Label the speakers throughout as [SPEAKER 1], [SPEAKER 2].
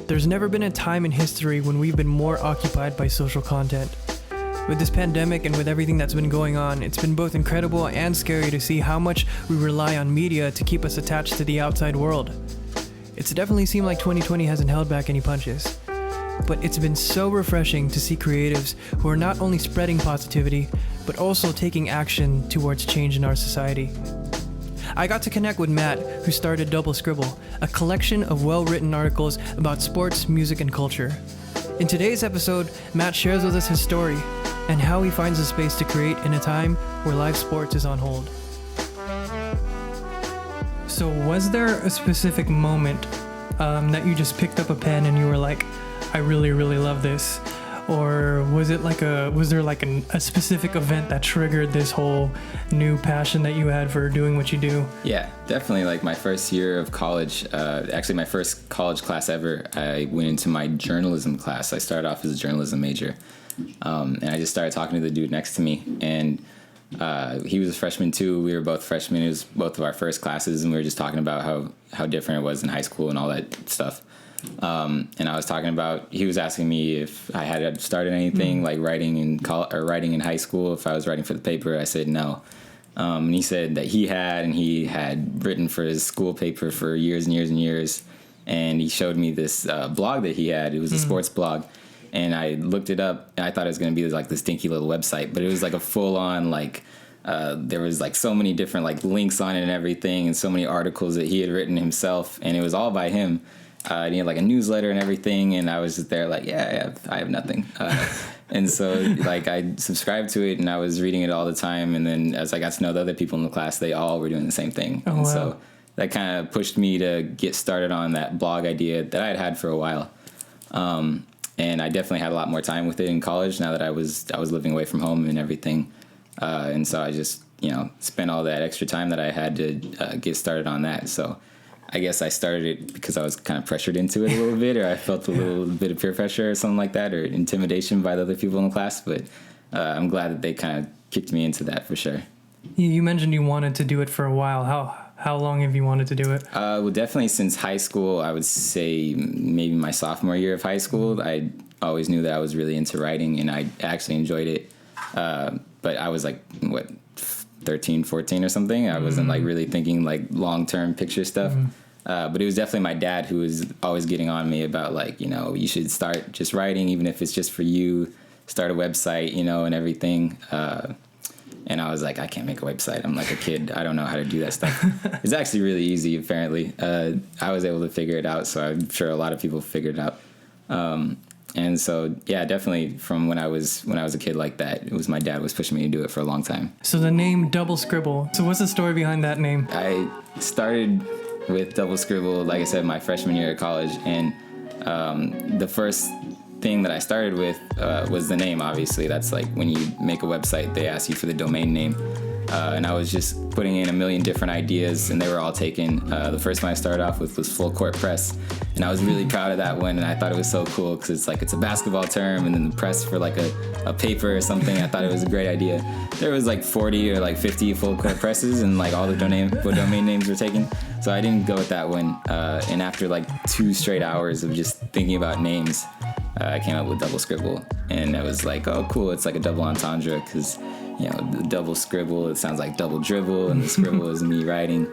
[SPEAKER 1] There's never been a time in history when we've been more occupied by social content. With this pandemic and with everything that's been going on, it's been both incredible and scary to see how much we rely on media to keep us attached to the outside world. It's definitely seemed like 2020 hasn't held back any punches. But it's been so refreshing to see creatives who are not only spreading positivity, but also taking action towards change in our society. I got to connect with Matt, who started Double Scribble, a collection of well-written articles about sports, music, and culture. In today's episode, Matt shares with us his story and how he finds a space to create in a time where live sports is on hold. So was there a specific moment that you just picked up a pen and you were like, I really, really love this? Or was there a specific event that triggered this whole new passion that you had for doing what you do?
[SPEAKER 2] Yeah, definitely. Like my first year of college, actually my first college class ever, I went into my journalism class. I started off as a journalism major. And I just started talking to the dude next to me. And he was a freshman too. We were both freshmen. It was both of our first classes. And we were just talking about how different it was in high school and all that stuff. And I was talking about, he was asking me if I had started anything like writing in high school, if I was writing for the paper. I said no. And he said that he had written for his school paper for years and years and years. And he showed me this blog that he had. It was a sports blog. And I looked it up, and I thought it was going to be like this dinky little website, but it was like a full-on, like, there was like so many different like links on it and everything, and so many articles that he had written himself, and it was all by him. And he had like a newsletter and everything, and I was just there like, I have nothing. And so like I subscribed to it, and I was reading it all the time, and then as I got to know the other people in the class, they all were doing the same thing.
[SPEAKER 1] Oh,
[SPEAKER 2] and
[SPEAKER 1] wow.
[SPEAKER 2] So that kind of pushed me to get started on that blog idea that I had had for a while. And I definitely had a lot more time with it in college now that I was living away from home and everything. And so I just, spent all that extra time that I had to get started on that. So I guess I started it because I was kind of pressured into it a little bit, or I felt a little bit of peer pressure or something like that, or intimidation by the other people in the class. But I'm glad that they kind of kicked me into that for sure.
[SPEAKER 1] You mentioned you wanted to do it for a while. How long have you wanted to do it?
[SPEAKER 2] Well, definitely since high school. I would say maybe my sophomore year of high school. I always knew that I was really into writing, and I actually enjoyed it. But I was like, 13, 14 or something. I wasn't like really thinking like long-term picture stuff. But it was definitely my dad who was always getting on me about like, you should start just writing, even if it's just for you, start a website, and everything. And I was like, I can't make a website. I'm like a kid. I don't know how to do that stuff. It's actually really easy, apparently. I was able to figure it out, so I'm sure a lot of people figured it out. And so, yeah, definitely from when I was a kid like that, it was my dad was pushing me to do it for a long time.
[SPEAKER 1] So the name Double Scribble. So what's the story behind that name?
[SPEAKER 2] I started with Double Scribble, like I said, my freshman year at college. And the first thing that I started with was the name, obviously. That's like when you make a website, they ask you for the domain name. And I was just putting in a million different ideas, and they were all taken. The first one I started off with was Full Court Press, and I was really proud of that one, and I thought it was so cool because it's a basketball term, and then the press for like a paper or something. I thought it was a great idea. There was like 40 or like 50 Full Court Presses, and like all the domain names were taken, so I didn't go with that one. And after like 2 straight hours of just thinking about names, I came up with Double Scribble, and I was like, oh cool, it's like a double entendre because the double scribble, it sounds like double dribble, and the scribble is me writing.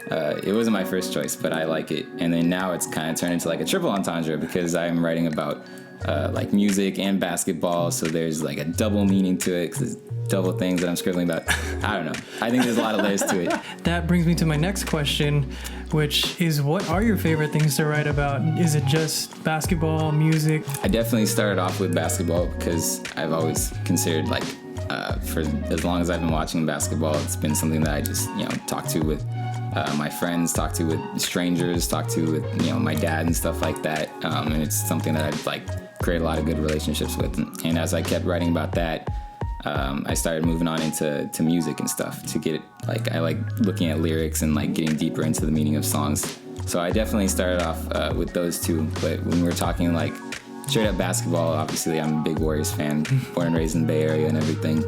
[SPEAKER 2] It wasn't my first choice, but I like it. And then now it's kind of turned into like a triple entendre because I'm writing about like music and basketball, so there's like a double meaning to it because it's double things that I'm scribbling about. I don't know. I think there's a lot of layers to it.
[SPEAKER 1] That brings me to my next question, which is, what are your favorite things to write about? Is it just basketball, music?
[SPEAKER 2] I definitely started off with basketball because I've always considered like, for as long as I've been watching basketball, it's been something that I just, talk to with my friends, talk to with strangers, talk to with, my dad and stuff like that. And it's something that I've like created a lot of good relationships with. And as I kept writing about that, I started moving on into music and stuff to get it. Like, I like looking at lyrics and like getting deeper into the meaning of songs. So I definitely started off with those two. But when we're talking like straight up basketball, obviously I'm a big Warriors fan, born and raised in the Bay Area and everything.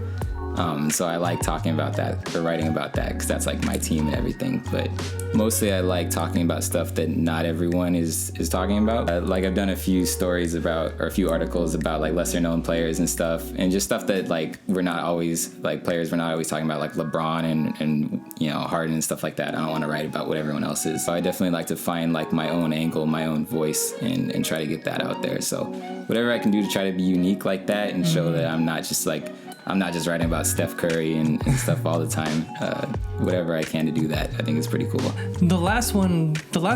[SPEAKER 2] So I like talking about that or writing about that because that's like my team and everything. But mostly I like talking about stuff that not everyone is talking about. Like I've done a few stories about, or a few articles about like lesser known players and stuff, and just stuff that like we're not always, like players we're not always talking about, like LeBron and you know, Harden and stuff like that. I don't want to write about what everyone else is. So I definitely like to find like my own angle, my own voice, and try to get that out there. So whatever I can do to try to be unique like that and show that I'm not just writing about Steph Curry and stuff all the time. Whatever I can to do that, I think is pretty cool.
[SPEAKER 1] The last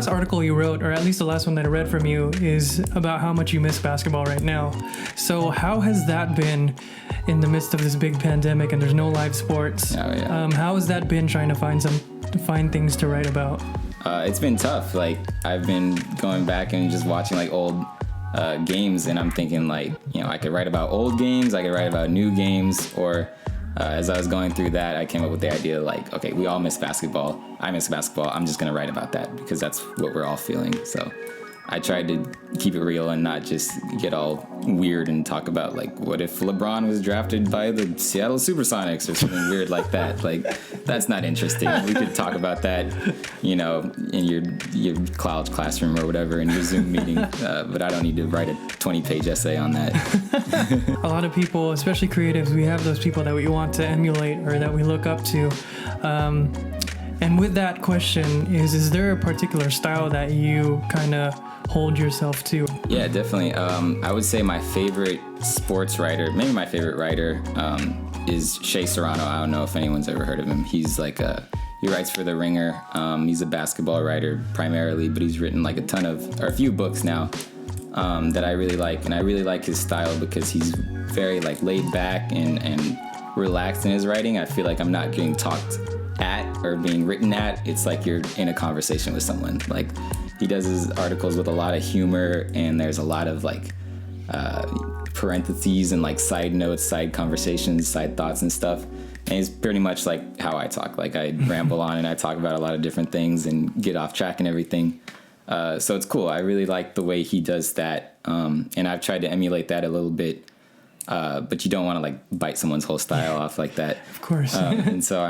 [SPEAKER 1] article you wrote, or at least the last one that I read from you, is about how much you miss basketball right now. So how has that been in the midst of this big pandemic and there's no live sports?
[SPEAKER 2] Oh, yeah.
[SPEAKER 1] How has that been trying to find things to write about?
[SPEAKER 2] It's been tough. Like I've been going back and just watching like old games, and I'm thinking like, you know, I could write about old games, I could write about new games, or as I was going through that, I came up with the idea like, okay, we all miss basketball. I miss basketball. I'm just going to write about that because that's what we're all feeling. So I tried to keep it real and not just get all weird and talk about like, what if LeBron was drafted by the Seattle Supersonics or something weird like that? Like, that's not interesting. We could talk about that, you know, in your college classroom or whatever in your Zoom meeting, but I don't need to write a 20-page essay on that.
[SPEAKER 1] A lot of people, especially creatives, we have those people that we want to emulate or that we look up to. And with that question, is there a particular style that you kind of hold yourself to?
[SPEAKER 2] Yeah, definitely. I would say my favorite sports writer, maybe my favorite writer, is Shea Serrano. I don't know if anyone's ever heard of him. He's like he writes for The Ringer. He's a basketball writer primarily, but he's written like a few books now that I really like. And I really like his style because he's very like laid back and relaxed in his writing. I feel like I'm not getting talked at or being written at. It's like you're in a conversation with someone. Like he does his articles with a lot of humor, and there's a lot of like parentheses and like side notes, side conversations, side thoughts and stuff. And it's pretty much like how I talk. Like I ramble on and I talk about a lot of different things and get off track and everything. So it's cool. I really like the way he does that. And I've tried to emulate that a little bit. But you don't want to like bite someone's whole style off like that.
[SPEAKER 1] Of course.
[SPEAKER 2] And so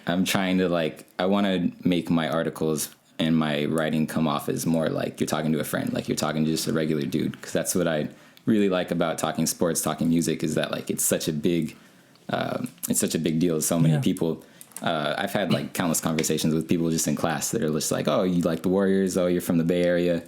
[SPEAKER 2] I'm trying to like, I want to make my articles and my writing come off as more like you're talking to a friend, like you're talking to just a regular dude. Because that's what I really like about talking sports, talking music, is that like it's such a big deal to so many people. I've had like countless conversations with people just in class that are just like, oh, you like the Warriors? Oh, you're from the Bay Area.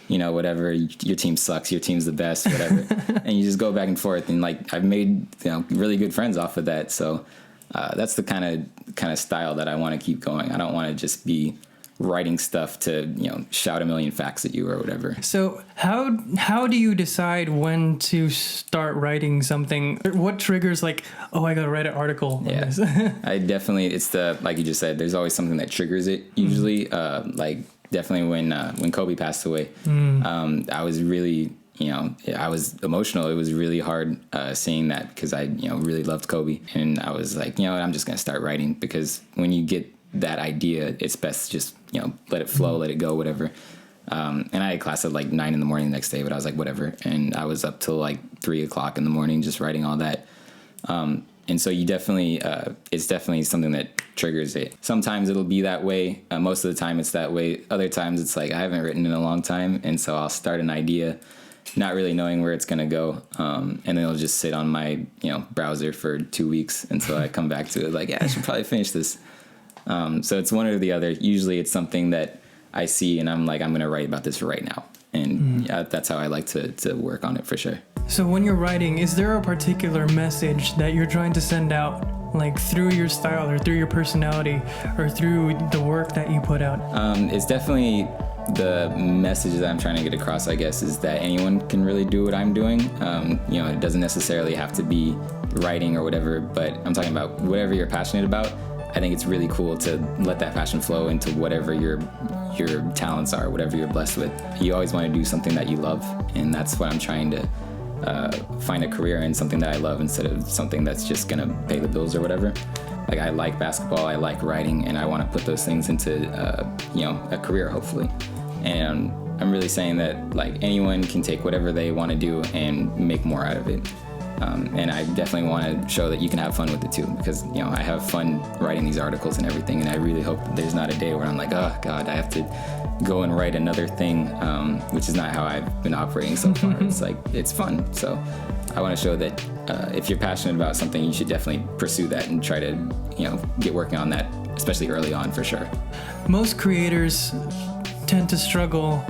[SPEAKER 2] You know, whatever, your team sucks, your team's the best, whatever. And you just go back and forth, and like I've made, you know, really good friends off of that. So that's the kind of style that I want to keep going. I don't want to just be writing stuff to, you know, shout a million facts at you or whatever.
[SPEAKER 1] So how do you decide when to start writing something? What triggers like, oh, I gotta write an article on this?
[SPEAKER 2] I definitely, it's the, like you just said, there's always something that triggers it usually. Like definitely when Kobe passed away, I was really, you know, I was emotional. It was really hard seeing that because I, you know, really loved Kobe. And I was like, you know what, I'm just going to start writing, because when you get that idea, it's best to just, you know, let it flow, let it go, whatever. And I had class at like 9 a.m. the next day, but I was like, whatever. And I was up till like 3 o'clock in the morning just writing all that. And so you definitely, it's definitely something that triggers it. Sometimes it'll be that way. Most of the time it's that way. Other times it's like, I haven't written in a long time. And so I'll start an idea, not really knowing where it's going to go. And then it'll just sit on my, you know, browser for 2 weeks until I come back to it. Like, yeah, I should probably finish this. So it's one or the other. Usually it's something that I see and I'm like, I'm going to write about this right now. And yeah, that's how I like to work on it for sure. So
[SPEAKER 1] when you're writing, is there a particular message that you're trying to send out, like through your style or through your personality or through the work that you put out?
[SPEAKER 2] It's definitely the message that I'm trying to get across, I guess, is that anyone can really do what I'm doing. You know, it doesn't necessarily have to be writing or whatever, but I'm talking about whatever you're passionate about. I think it's really cool to let that passion flow into whatever your talents are, whatever you're blessed with. You always want to do something that you love, and that's what I'm trying to find a career in, something that I love instead of something that's just gonna pay the bills or whatever. Like, I like basketball, I like writing, and I want to put those things into you know, a career, hopefully. And I'm really saying that like anyone can take whatever they want to do and make more out of it. And I definitely want to show that you can have fun with it too, because I have fun writing these articles and everything, and I really hope that there's not a day where I'm like, oh God, I have to go and write another thing, which is not how I've been operating so far. It's like, it's fun. So I want to show that if you're passionate about something, you should definitely pursue that and try to get working on that, especially early on, for sure.
[SPEAKER 1] Most creators tend to struggle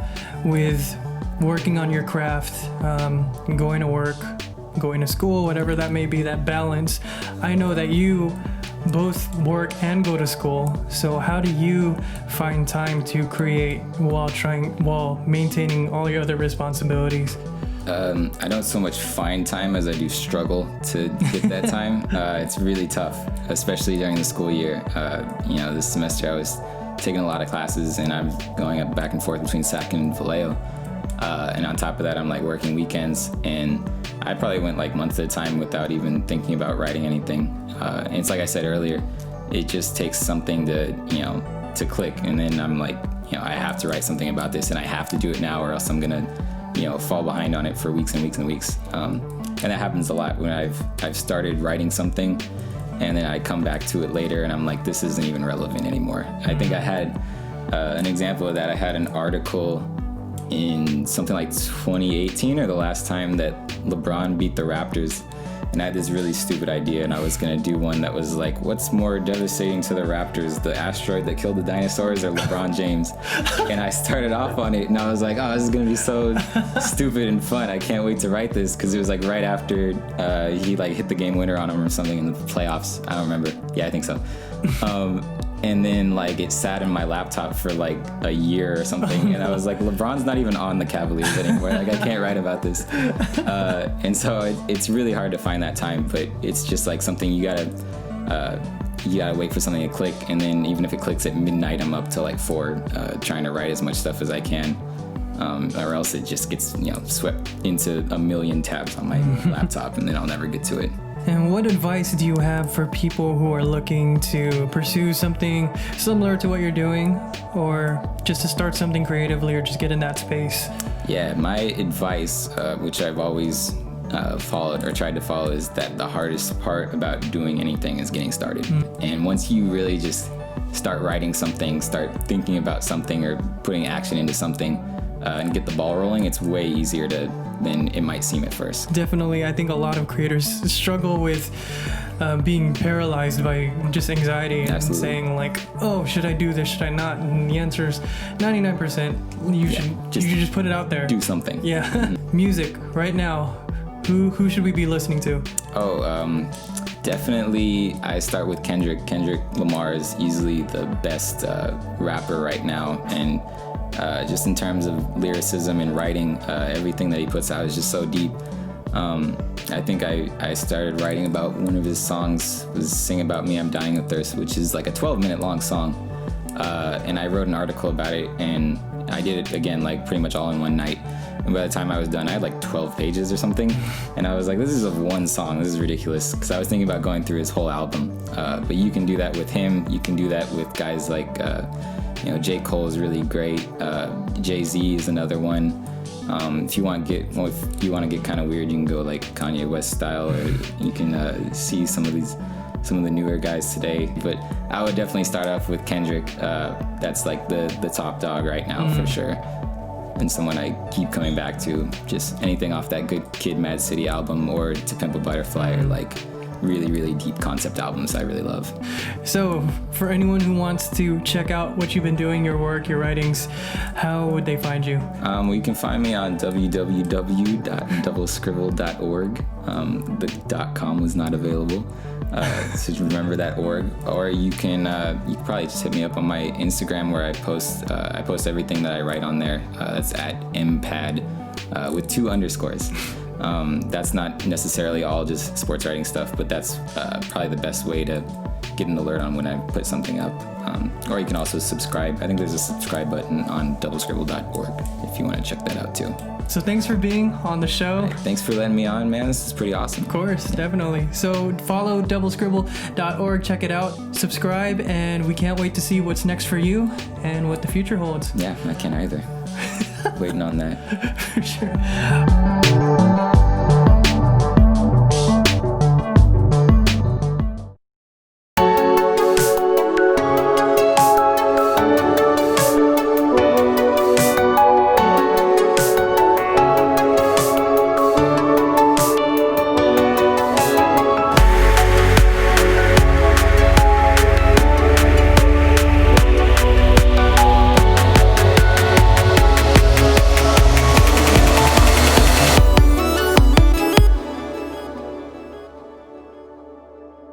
[SPEAKER 1] with working on your craft, going to work, going to school, whatever that may be, that balance. I know that you both work and go to school, so how do you find time to create while maintaining all your other responsibilities?
[SPEAKER 2] I don't so much find time as I do struggle to get that time. It's really tough, especially during the school year. This semester I was taking a lot of classes, and I'm going up back and forth between Sac and Vallejo. And on top of that, I'm like working weekends, and I probably went like months at a time without even thinking about writing anything. And it's like I said earlier, it just takes something to click, and then I'm like, I have to write something about this, and I have to do it now, or else I'm gonna fall behind on it for weeks and weeks and weeks. And that happens a lot when I've started writing something, and then I come back to it later, and I'm like, this isn't even relevant anymore. I think I had an example of that. I had an article in something like 2018, or the last time that LeBron beat the Raptors, and I had this really stupid idea, and I was gonna do one that was like, what's more devastating to the Raptors, the asteroid that killed the dinosaurs or LeBron James? And I started off on it, and I was like, oh, this is gonna be so stupid and fun. I can't wait to write this, because it was like right after he like hit the game winner on him or something in the playoffs. I don't remember. Yeah, I think so. And then like it sat in my laptop for like a year or something, and I was like, LeBron's not even on the Cavaliers anymore. Like, I can't write about this. And so it's really hard to find that time, but it's just like something you gotta wait for something to click, and then even if it clicks at midnight, I'm up till like 4 trying to write as much stuff as I can, or else it just gets swept into a million tabs on my laptop, and then I'll never get to it.
[SPEAKER 1] And what advice do you have for people who are looking to pursue something similar to what you're doing, or just to start something creatively, or just get in that space?
[SPEAKER 2] Yeah, my advice, which I've always followed or tried to follow, is that the hardest part about doing anything is getting started. And once you really just start writing something, start thinking about something, or putting action into something, and get the ball rolling, it's way easier than it might seem at first.
[SPEAKER 1] Definitely. I think a lot of creators struggle with being paralyzed by just anxiety.
[SPEAKER 2] Absolutely.
[SPEAKER 1] And saying like, oh, should I do this? Should I not? And the answer is 99%. You should just put it out there.
[SPEAKER 2] Do something.
[SPEAKER 1] Yeah. Music right now. Who should we be listening to?
[SPEAKER 2] Definitely I start with Kendrick. Kendrick Lamar is easily the best rapper right now, and just in terms of lyricism and writing, everything that he puts out is just so deep. I think I started writing about one of his songs, was Sing About Me, I'm Dying of Thirst, which is like a 12-minute long song. And I wrote an article about it, and I did it again, like pretty much all in one night. And by the time I was done, I had like 12 pages or something. And I was like, this is of one song, this is ridiculous. Because I was thinking about going through his whole album. But you can do that with him. You can do that with guys like, J. Cole is really great. Jay-Z is another one. If you want to get kind of weird, you can go like Kanye West style, or you can see some of the newer guys today. But I would definitely start off with Kendrick. That's like the top dog right now for sure, and someone I keep coming back to. Just anything off that Good Kid, Mad City album, or To Pimp a Butterfly, or like really, really deep concept albums I really love. So
[SPEAKER 1] for anyone who wants to check out what you've been doing, your work, your writings, how would they find you?
[SPEAKER 2] You can find me on www.doublescribble.org. The .com was not available, so remember that org. Or you can probably just hit me up on my Instagram, where I post everything that I write on there. That's at mpad with 2 underscores. That's not necessarily all just sports writing stuff, but that's probably the best way to get an alert on when I put something up. Or you can also subscribe. I think there's a subscribe button on doublescribble.org if you want to check that out too.
[SPEAKER 1] So thanks for being on the show.
[SPEAKER 2] Hey, thanks for letting me on, man. This is pretty awesome.
[SPEAKER 1] Of course, definitely. So follow doublescribble.org, check it out, subscribe, and we can't wait to see what's next for you and what the future holds.
[SPEAKER 2] Yeah, I can't either. Waiting on that.
[SPEAKER 1] For sure.